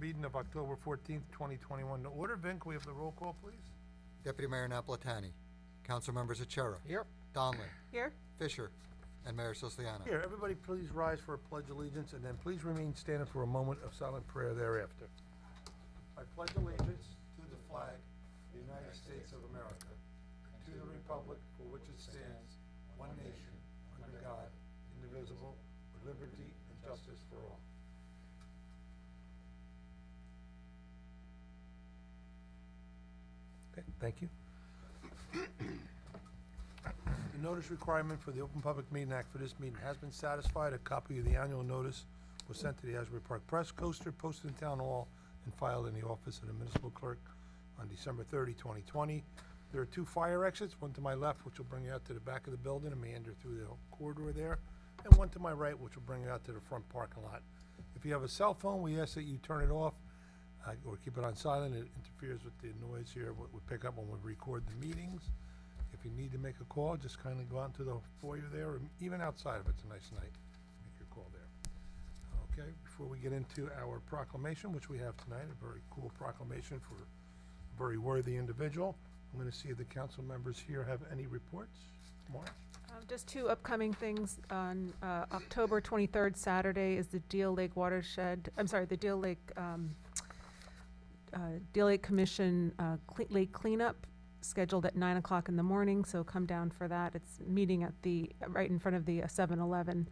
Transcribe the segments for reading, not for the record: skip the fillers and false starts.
meeting of October 14th, 2021 to order. Vin, can we have the roll call, please? Deputy Mayor Napolitani, Council Members Achara, Here. Donlin, Here. Fisher, and Mayor Siciliano. Here, everybody please rise for a pledge of allegiance, and then please remain standing for a moment of silent prayer thereafter. I pledge allegiance to the flag of the United States of America, and to the republic for which it stands, one nation, under God, indivisible, with liberty and justice for all. Okay, thank you. The notice requirement for the Open Public Meeting Act for this meeting has been satisfied. A copy of the annual notice was sent to the Asbury Park Press, coaster, posted in Town Hall, and filed in the office of the municipal clerk on December 30, 2020. There are two fire exits, one to my left, which will bring you out to the back of the building and meander through the corridor there, and one to my right, which will bring you out to the front parking lot. If you have a cell phone, we ask that you turn it off or keep it on silent. It interferes with the noise here, what we pick up when we record the meetings. If you need to make a call, just kindly go out into the foyer there, or even outside if it's a nice night, make your call there. Okay, before we get into our proclamation, which we have tonight, a very cool proclamation for a very worthy individual, I'm going to see if the council members here have any reports. Mark? Just two upcoming things. On October 23rd, Saturday, is the Deal Lake Watershed, the Deal Lake Commission lake cleanup, scheduled at 9 o'clock in the morning, so come down for that. It's meeting at right in front of the 7-Eleven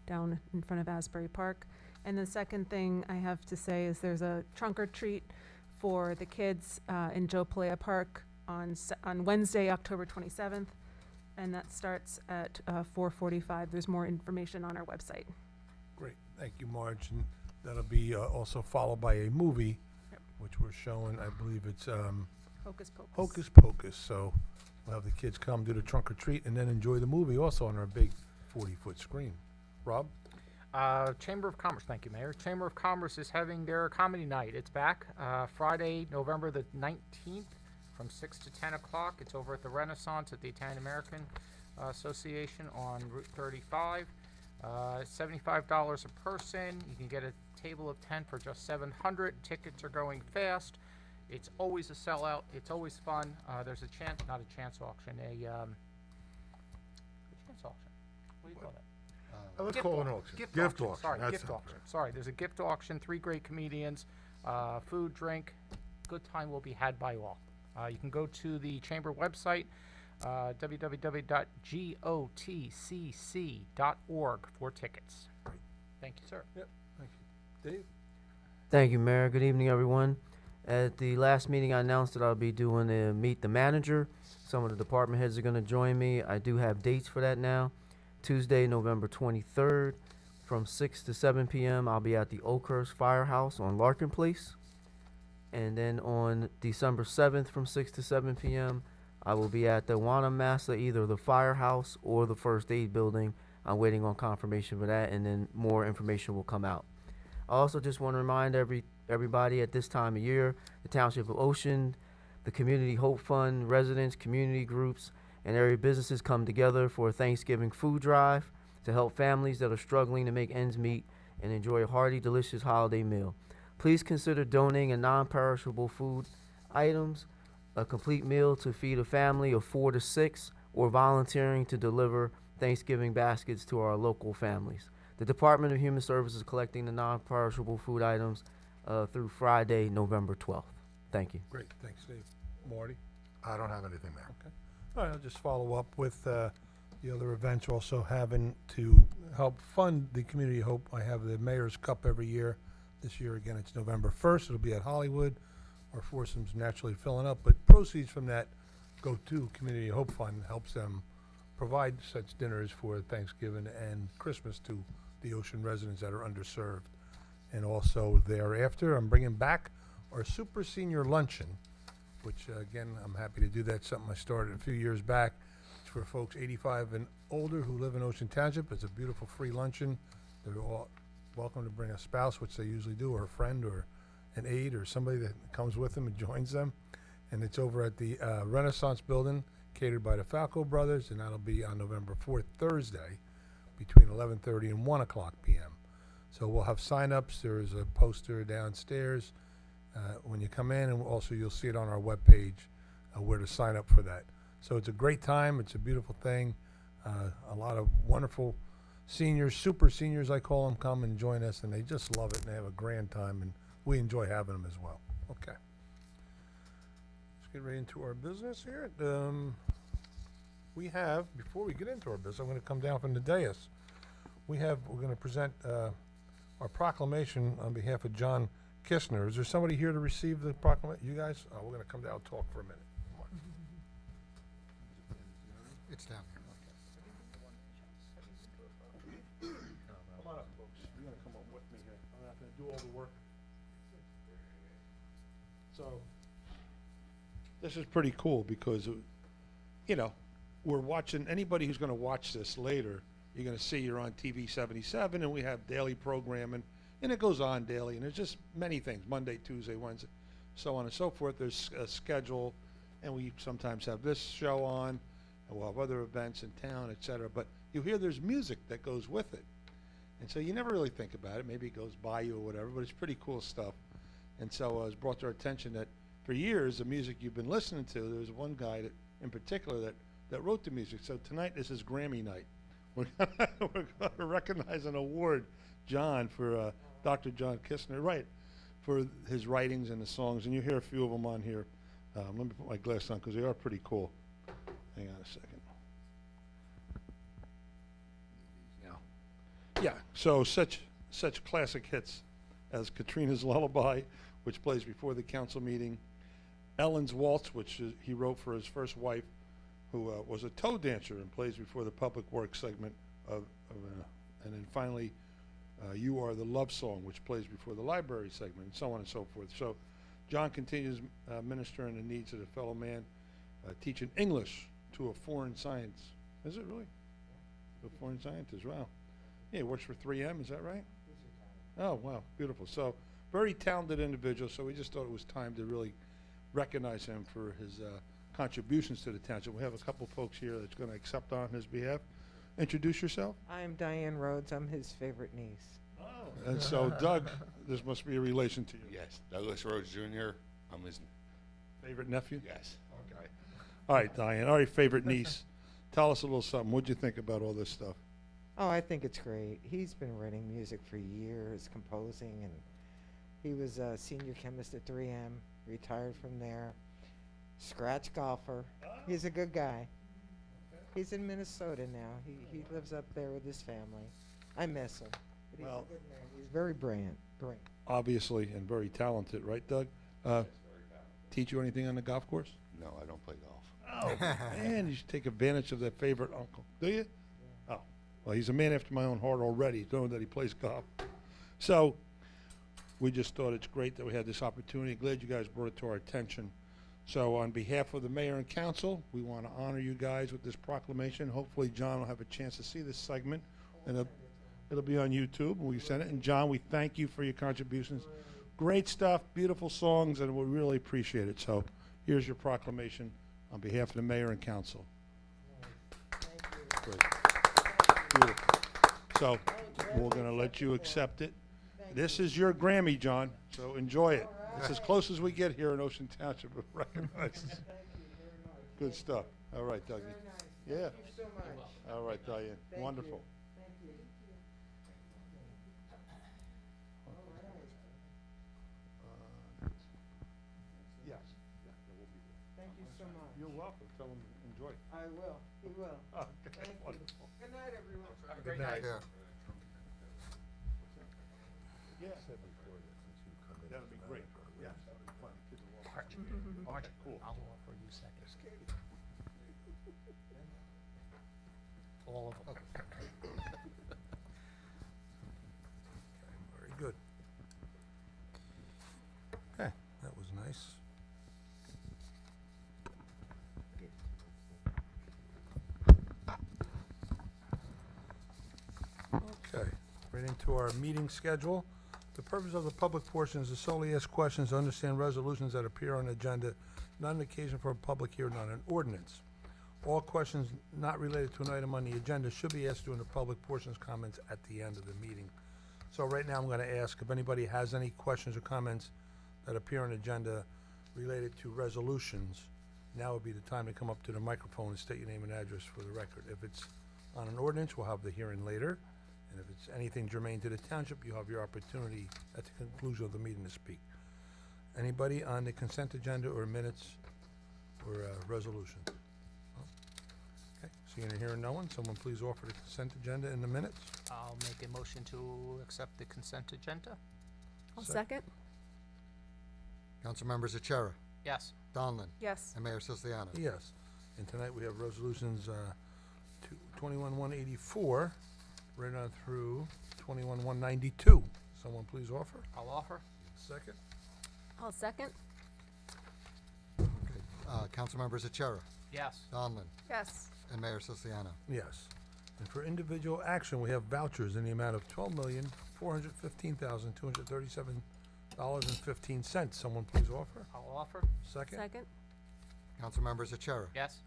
down in front of Asbury Park. And the second thing I have to say is there's a trunk or treat for the kids in Joe Palea Park on Wednesday, October 27th, and that starts at 4:45. There's more information on our website. Great, thank you, Marge. And that'll be also followed by a movie, which we're showing, I believe it's Hocus Pocus. Hocus Pocus. So we'll have the kids come do the trunk or treat and then enjoy the movie also on our big 40-foot screen. Rob? Chamber of Commerce, thank you, Mayor. Chamber of Commerce is having their comedy night. It's back Friday, November the 19th from 6 to 10 o'clock. It's over at the Renaissance at the Italian American Association on Route 35. $75 a person. You can get a table of 10 for just $700. Tickets are going fast. It's always a sellout. It's always fun. There's a chance, not a chance auction, a chance auction. What do you call that? Let's call it an auction. Gift auction. Sorry, That's gift it. auction. Sorry, there's a gift auction. 3 great comedians, food, drink. Good time will be had by all. You can go to the chamber website, www.gotcc.org for tickets. Thank you, sir. Yep, thank you. Dave? Thank you, Mayor. Good evening, everyone. At the last meeting, I announced that I'll be doing a Meet the Manager. Some of the department heads are going to join me. I do have dates for that now. Tuesday, November 23rd, from 6 to 7 p.m., I'll be at the Oakhurst Firehouse on Larkin Place. And then on December 7th, from 6 to 7 p.m., I will be at the Wanamassa, either the Firehouse or the First Aid Building. I'm waiting on confirmation for that, and then more information will come out. I also just want to remind everybody at this time of year, the Township of Ocean, the Community Hope Fund, residents, community groups, and area businesses come together for a Thanksgiving food drive to help families that are struggling to make ends meet and enjoy a hearty, delicious holiday meal. Please consider donating a non-perishable food items, a complete meal to feed a family of 4 to 6, or volunteering to deliver Thanksgiving baskets to our local families. The Department of Human Services is collecting the non-perishable food items through Friday, November 12th. Thank you. Great, thanks, Dave. Marty? I don't have anything there. Okay. All right, I'll just follow up with the other events also having to help fund the Community Hope. I have the Mayor's Cup every year. This year, again, it's November 1st. It'll be at Hollywood. Our foursome's naturally filling up, but proceeds from that go to Community Hope Fund, helps them provide such dinners for Thanksgiving and Christmas to the Ocean residents that are underserved. And also thereafter, I'm bringing back our Super Senior Luncheon, which, again, I'm happy to do that. Something I started a few years back. It's for folks 85 and older who live in Ocean Township. It's a beautiful free luncheon. They're all welcome to bring a spouse, which they usually do, or a friend, or an aide, or somebody that comes with them and joins them. And it's over at the Renaissance Building, catered by the Falco Brothers, and that'll be on November 4th, Thursday, between 11:30 and 1 o'clock p.m. So we'll have sign-ups. There is a poster downstairs when you come in, and also you'll see it on our webpage where to sign up for that. So it's a great time. It's a beautiful thing. A lot of wonderful seniors, super seniors I call them, come and join us, and they just love it, and they have a grand time, and we enjoy having them as well. Okay. Let's get right into our business here. We have, before we get into our business, I'm going to come down from the dais. We're going to present our proclamation on behalf of John Kistner. Is there somebody here to receive the proclamation? You guys? Oh, we're going to come down and talk for a minute. Come on. It's down here. Come on up, folks. You're going to come up with me here. I'm not going to do all the work. So, this is pretty cool because, you know, we're watching, anybody who's going to watch this later, you're going to see you're on TV 77, and we have daily programming, and it goes on daily, and there's just many things, Monday, Tuesday, Wednesday, so on and so forth. There's a schedule, and we sometimes have this show on, and we'll have other events in town, et cetera, but you hear there's music that goes with it. And so you never really think about it. Maybe it goes by you or whatever, but it's pretty cool stuff. And so it was brought to our attention that for years, the music you've been listening to, there was one guy that, in particular that wrote the music. So tonight, this is Grammy night. We're going to recognize and award John for Dr. John Kistner, right, for his writings and the songs. And you hear a few of them on here. Let me put my glasses on because they are pretty cool. Hang on a second. Yeah, so such classic hits as Katrina's Lullaby, which plays before the council meeting, Ellen's Waltz, which he wrote for his first wife, who was a toe dancer and plays before the public works segment and then finally, You Are the Love Song, which plays before the library segment, and so on and so forth. So John continues ministering the needs of the fellow man, teaching English to a foreign science. Is it really? A foreign scientist, wow. Yeah, he works for 3M, is that right? Oh, wow, beautiful. So, very talented individual, so we just thought it was time to really recognize him for his contributions to the township. We have a couple folks here that's going to accept on his behalf. Introduce yourself. I'm Diane Rhodes. I'm his favorite niece. Oh. And so, Doug, this must be a relation to you. Yes, Douglas Rhodes Jr. I'm his, Favorite nephew? yes. Okay. All right, Diane, all right, favorite niece. Tell us a little something. What'd you think about all this stuff? Oh, I think it's great. He's been writing music for years, composing, and he was a senior chemist at 3M, retired from there, scratch golfer. He's a good guy. He's in Minnesota now. He lives up there with his family. I miss him. But he's Well- a good man. He's very brilliant. Obviously, and very talented, right, Doug? Teach you anything on the golf course? No, I don't play golf. Oh, man, you should take advantage of that favorite uncle. Do you? Oh, well, he's a man after my own heart already, knowing that he plays golf. So, we just thought it's great that we had this opportunity. Glad you guys brought it to our attention. So, on behalf of the mayor and council, we want to honor you guys with this proclamation. Hopefully, John will have a chance to see this segment, and it'll be on YouTube. We send it. And John, we thank you for your contributions. Great stuff, beautiful songs, and we really appreciate it. So, here's your proclamation on behalf of the mayor and council. Great. Beautiful. So, we're going to let you accept it. This is your Grammy, John, so enjoy it. It's as close as we get here in Ocean Township of recognizes. Good stuff. All right, Dougie. Yeah. Thank you so much. All right, Diane. Thank Wonderful. Thank you. Yes. Thank you so much. You're welcome. Tell them enjoy. I will. He will. Okay, Thank you. wonderful. Good night, everyone. Have a great night. Yeah. Yeah. That'd be great. Yeah, that'd be fun. Kids will love it. March, Cool. I'll offer you second. All of them. Very good. Okay, that was nice. Okay, right into our meeting schedule. The purpose of the public portion is to solely ask questions to understand resolutions that appear on the agenda, not an occasion for a public hearing on an ordinance. All questions not related to an item on the agenda should be asked during the public portion's comments at the end of the meeting. So right now, I'm gonna ask if anybody has any questions or comments that appear on the agenda related to resolutions. Now would be the time to come up to the microphone and state your name and address for the record. If it's on an ordinance, we'll have the hearing later. And if it's anything germane to the township, you have your opportunity at the conclusion of the meeting to speak. Anybody on the consent agenda or minutes or resolutions? No? Okay, seeing and hearing no one, someone please offer the consent agenda in the minutes. I'll make a motion to accept the consent agenda. I'll Sec- second. Council members Achara, Yes. Donlin, Yes. and Mayor Siciliano. Yes, and tonight we have resolutions 21-184, right on through 21-192. Someone please offer. I'll offer. Second? I'll second. Okay. Council members Achara, Yes. Donlin, Yes. and Mayor Siciliano. Yes. And for individual action, we have vouchers in the amount of $12,415,237.15. Someone please offer. I'll offer. Second? Second. Council members Achara, Yes.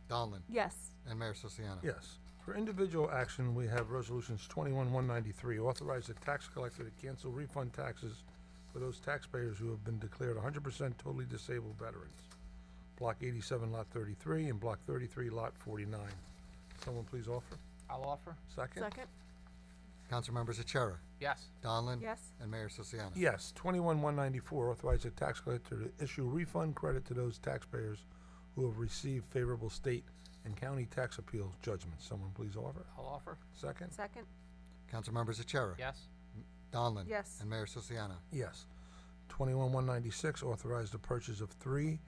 Donlin, Yes. and Mayor Siciliano. Yes. For individual action, we have resolutions 21-193, authorize the tax collector to cancel refund taxes for those taxpayers who have been declared 100% totally disabled veterans. Block 87, Lot 33, and Block 33, Lot 49. Someone please offer. I'll offer. Second? Second. Council members Achara, Yes. Donlin, Yes. and Mayor Siciliano. Yes. 21-194, authorize the tax collector to issue refund credit to those taxpayers who have received favorable state and county tax appeal judgments. Someone please offer. I'll offer. Second? Second. Council members Achara, Yes. Donlin, Yes. and Mayor Siciliano. Yes. 21-196, authorize the purchase of 3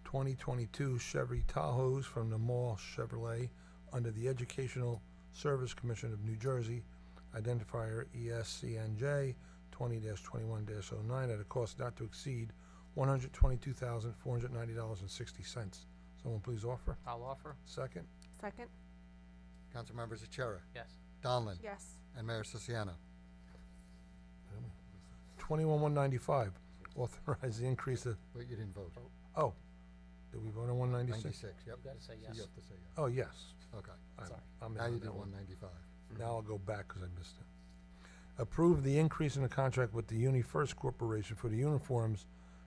2022 Chevy Tahoes from the Mall Chevrolet under the Educational Service Commission of New Jersey, identifier ESCNJ 20-21-09 at a cost not to exceed $122,490.60. Someone please offer. I'll offer. Second? Second. Council members Achara, Yes. Donlin, Yes. and Mayor Siciliano. 21-195, authorize the increase of, Wait, you didn't vote. oh, did we vote on 196? 96, yep. You gotta say So yes. you have to say yes. Oh, yes. Okay. Sorry. I'm in Now on you that do one. 195. Now I'll go back because I missed it. Approve the increase in the contract with the UniFirst Corporation for the uniforms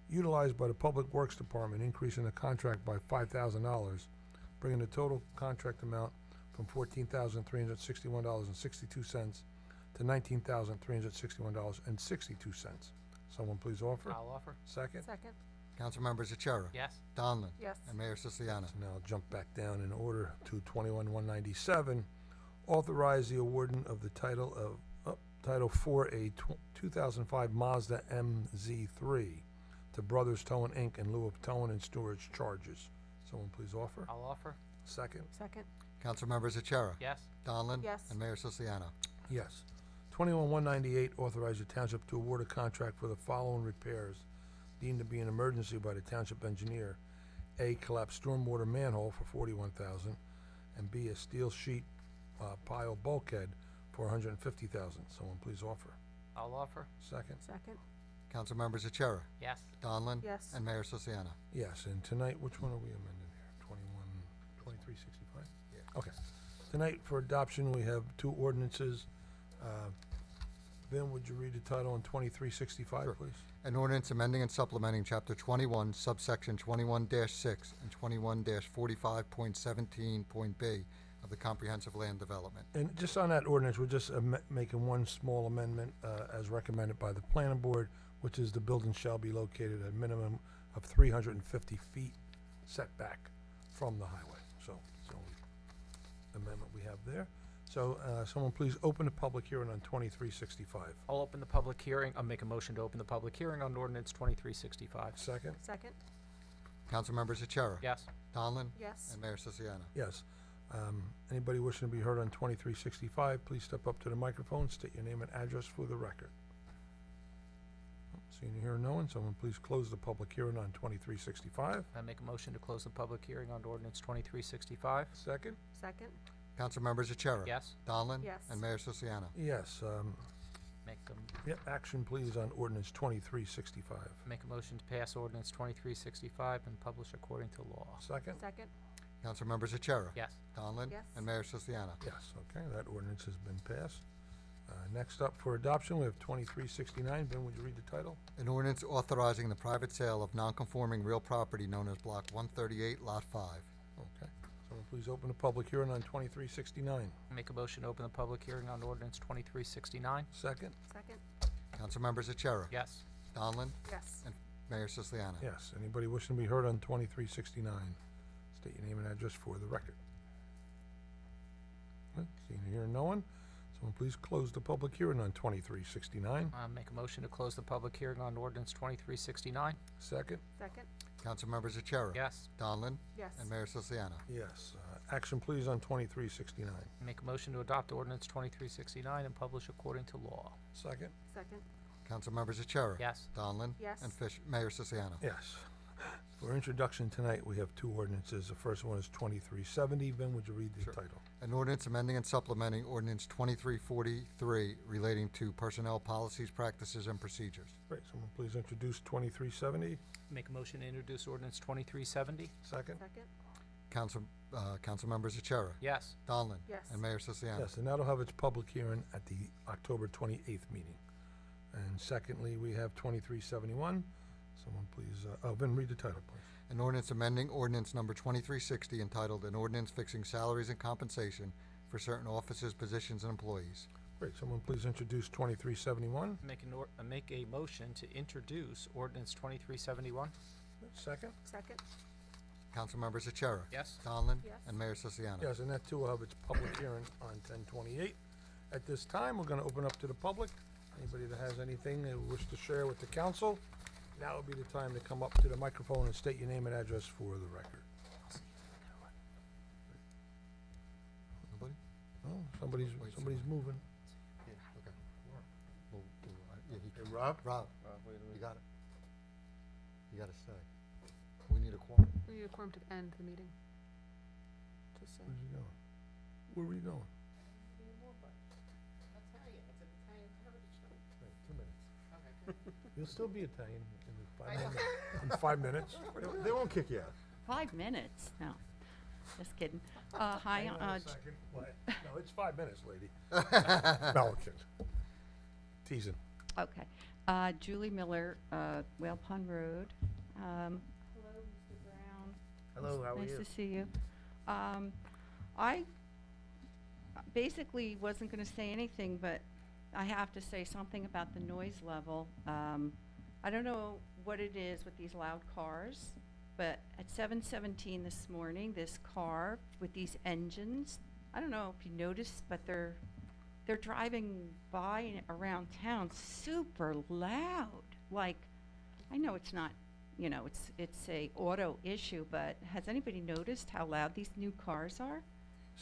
utilized by the Public Works Department, increasing the contract by $5,000, bringing the total contract amount from $14,361.62 to $19,361.62. Someone please offer. I'll offer. Second? Second. Council members Achara, Yes. Donlin, Yes. and Mayor Siciliano. Now I'll jump back down in order to 21-197. Authorize the awarding of the title for a 2005 Mazda MZ3 to Brothers Towing Inc. in lieu of towing and storage charges. Someone please offer. I'll offer. Second? Second. Council members Achara, Yes. Donlin, Yes. and Mayor Siciliano. Yes. 21-198, authorize the township to award a contract for the following repairs deemed to be an emergency by the township engineer. A, collapsed stormwater manhole for $41,000, and B, a steel sheet pile bulkhead for $150,000. Someone please offer. I'll offer. Second? Second. Council members Achara, Yes. Donlin, Yes. and Mayor Siciliano. Yes, and tonight, which one are we amending here? 2365? Yeah. Okay. Tonight, for adoption, we have two ordinances. Vin, would you read the title on 2365, Sure. please? An ordinance amending and supplementing Chapter 21, subsection 21-6 and 21-45.17.b of the Comprehensive Land Development. And just on that ordinance, we're just making one small amendment as recommended by the planning board, which is the building shall be located at a minimum of 350 feet setback from the highway. So amendment we have there. So someone please open the public hearing on 2365. I'll open the public hearing. I'll make a motion to open the public hearing on ordinance 2365. Second? Second. Council members Achara, Yes. Donlin, Yes. and Mayor Siciliano. Yes. Anybody wishing to be heard on 2365, please step up to the microphone, state your name and address for the record. Seeing and hearing no one, someone please close the public hearing on 2365. I make a motion to close the public hearing on ordinance 2365. Second? Second. Council members Achara, Yes. Donlin, Yes. and Mayor Siciliano. Yes. Make them, Yep, action please on ordinance 2365. make a motion to pass ordinance 2365 and publish according to law. Second? Second. Council members Achara, Yes. Donlin, Yes. and Mayor Siciliano. Yes, okay, that ordinance has been passed. Next up for adoption, we have 2369. Ben, would you read the title? An ordinance authorizing the private sale of non-conforming real property known as Block 138, Lot 5. Okay. Someone please open the public hearing on 2369. Make a motion to open the public hearing on ordinance 2369. Second? Second? Councilmembers Achara. Yes. Donlin. Yes. And Mayor Siciliano. Yes. Anybody wishing to be heard on 2369? State your name and address for the record. Okay, seeing and hearing no one, someone please close the public hearing on 2369. Make a motion to close the public hearing on ordinance 2369. Second? Second? Councilmembers Achara. Yes. Donlin. Yes. And Mayor Siciliano. Yes. Action please on 2369. Make a motion to adopt ordinance 2369 and publish according to law. Second? Second? Councilmembers Achara. Yes. Donlin. Yes. And Mayor Siciliano. Yes. For introduction tonight, we have two ordinances. The first one is 2370. Ben, would you read the Sure. title? An ordinance amending and supplementing ordinance 2343 relating to personnel policies, practices, and procedures. Great. Someone please introduce 2370. Make a motion to introduce ordinance 2370. Second? Second? Councilmembers Achara. Yes. Donlin. Yes. And Mayor Siciliano. Yes, and that'll have its public hearing at the October 28th meeting. And secondly, we have 2371. Someone please, Ben, read the title, please. An ordinance amending ordinance number 2360 entitled An Ordinance Fixing Salaries and Compensation for Certain Offices, Positions, and Employees. Great. Someone please introduce 2371. Make a motion to introduce ordinance 2371. Second? Second? Councilmembers Achara. Yes. Donlin. Yes. And Mayor Siciliano. Yes, and that too will have its public hearing on 10/28. At this time, we're going to open up to the public. Anybody that has anything they wish to share with the council, now would be the time to come up to the microphone and state your name and address for the record. Nobody? Oh, somebody's moving. Yeah, okay. Hey, Rob? Rob, you got it. You got to stay. We need a quorum. We need a quorum to end the meeting. Just say. Where's he going? Where were you going? Right, 2 minutes. You'll still be Italian in 5 minutes. They won't kick you out. 5 minutes? No, just kidding. Hi, Hang on a second. What? No, it's 5 minutes, lady. No, I'm kidding. Teasing. okay. Julie Miller, Whale Pond Road. Hello, Mr. Brown. Hello, how are you? Nice to see you. I basically wasn't going to say anything, but I have to say something about the noise level. I don't know what it is with these loud cars, but at 7:17 this morning, this car with these engines, I don't know if you noticed, but they're driving by and around town super loud. Like, I know it's not, you know, it's a auto issue, but has anybody noticed how loud these new cars are?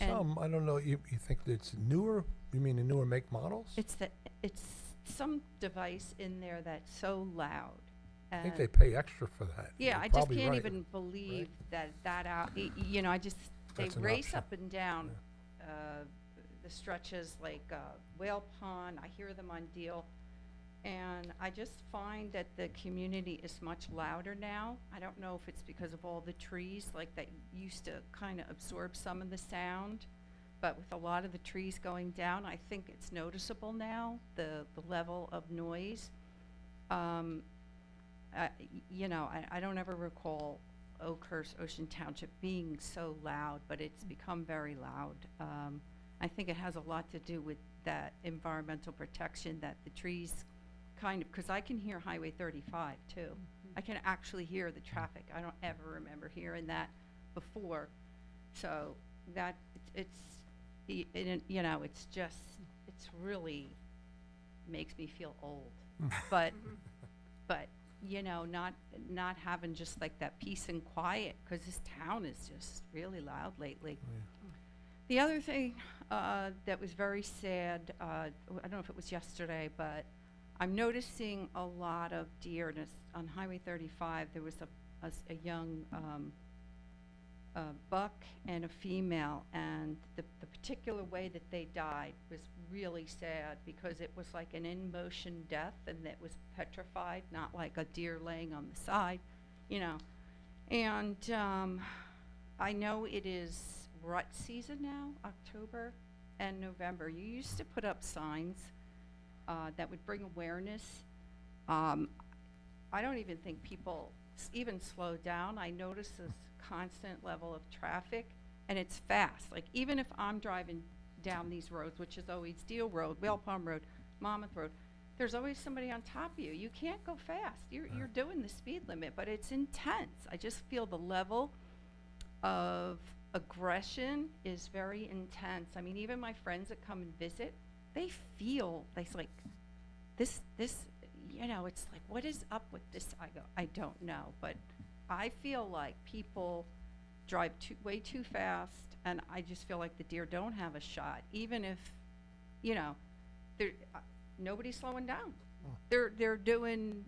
And Some, I don't know, you think it's newer? You mean the newer make models? it's some device in there that's so loud. I think and- they pay extra for that. Yeah, You're I just probably can't right. even believe that out. You know, I just they That's an race option. up and down the stretches like Whale Pond. I hear them on Deal, and I just find that the community is much louder now. I don't know if it's because of all the trees, like that used to kind of absorb some of the sound, but with a lot of the trees going down, I think it's noticeable now the level of noise. You know, I don't ever recall Oakhurst, Ocean Township being so loud, but it's become very loud. I think it has a lot to do with that environmental protection that the trees kind of, because I can hear Highway 35 too. I can actually hear the traffic. I don't ever remember hearing that before. So that you know, it's just, it's really makes me feel old. But you know, not having just like that peace and quiet, because this town is just really loud lately. The other thing that was very sad, I don't know if it was yesterday, but I'm noticing a lot of deer. And on Highway 35, there was a young buck and a female, and the particular way that they died was really sad, because it was like an in-motion death, and it was petrified, not like a deer laying on the side, you know. And I know it is rut season now, October, and November, you used to put up signs that would bring awareness. I don't even think people even slow down. I notice this constant level of traffic, and it's fast. Like, even if I'm driving down these roads, which is always Deal Road, Whale Palm Road, Monmouth Road, there's always somebody on top of you. You can't go fast. You're doing the speed limit, but it's intense. I just feel the level of aggression is very intense. I mean, even my friends that come and visit, they feel like this, you know, it's like, what is up with this? I go, I don't know, but I feel like people drive way too fast, and I just feel like the deer don't have a shot, even if, you know, nobody's slowing down. They're doing,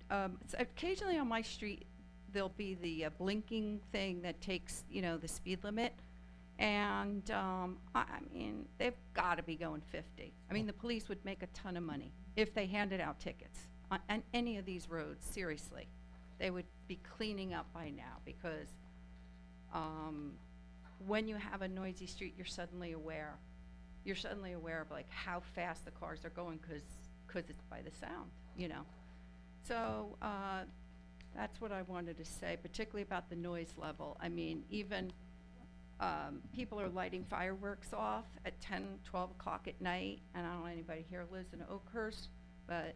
occasionally on my street, there'll be the blinking thing that takes, you know, the speed limit. And I mean, they've got to be going 50. I mean, the police would make a ton of money if they handed out tickets on any of these roads. Seriously, they would be cleaning up by now, because when you have a noisy street, you're suddenly aware. You're suddenly aware of like how fast the cars are going, because it's by the sound, you know. So that's what I wanted to say, particularly about the noise level. I mean, even people are lighting fireworks off at 10, 12 o'clock at night, and I don't know anybody here lives in Oakhurst, but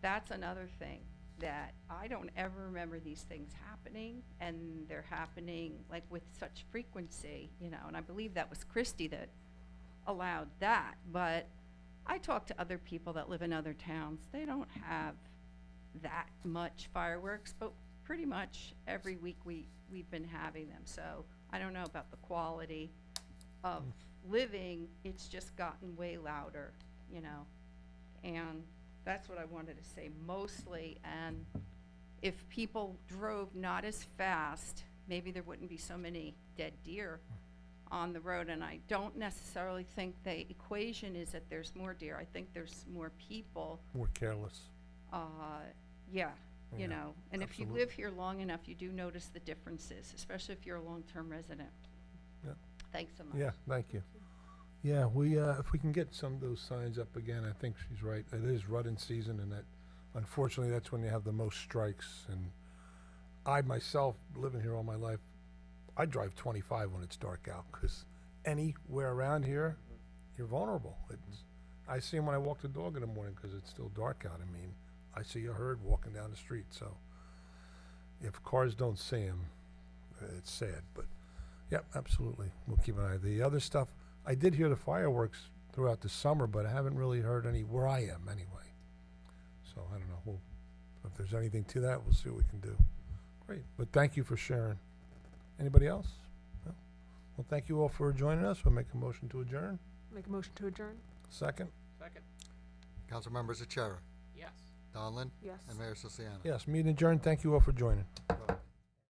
that's another thing that I don't ever remember these things happening, and they're happening like with such frequency, you know. And I believe that was Christie that allowed that, but I talk to other people that live in other towns. They don't have that much fireworks, but pretty much every week we've been having them. So I don't know about the quality of living. It's just gotten way louder, you know. And that's what I wanted to say mostly. And if people drove not as fast, maybe there wouldn't be so many dead deer on the road. And I don't necessarily think the equation is that there's more deer. I think there's more people. More careless. Yeah, you Yeah, know. And if you absolutely. live here long enough, you do notice the differences, especially if you're a long-term resident. Yeah. Thanks so much. Yeah, thank you. Yeah, we, if we can get some of those signs up again, I think she's right. It is rutting season, and that, unfortunately, that's when you have the most strikes. And I myself, living here all my life, I drive 25 when it's dark out, because anywhere around here, you're vulnerable. I see them when I walk the dog in the morning, because it's still dark out. I mean, I see a herd walking down the street, so if cars don't see them, it's sad. But, yeah, absolutely. We'll keep an eye. The other stuff, I did hear the fireworks throughout the summer, but I haven't really heard any where I am anyway. So I don't know. If there's anything to that, we'll see what we can do. Great. But thank you for sharing. Anybody else? No? Well, thank you all for joining us. We'll make a motion to adjourn. Make a motion to adjourn? Second? Second. Council members Achara, Yes. Donlin, Yes. and Mayor Siciliano. Yes, meeting adjourned. Thank you all for joining. Vote.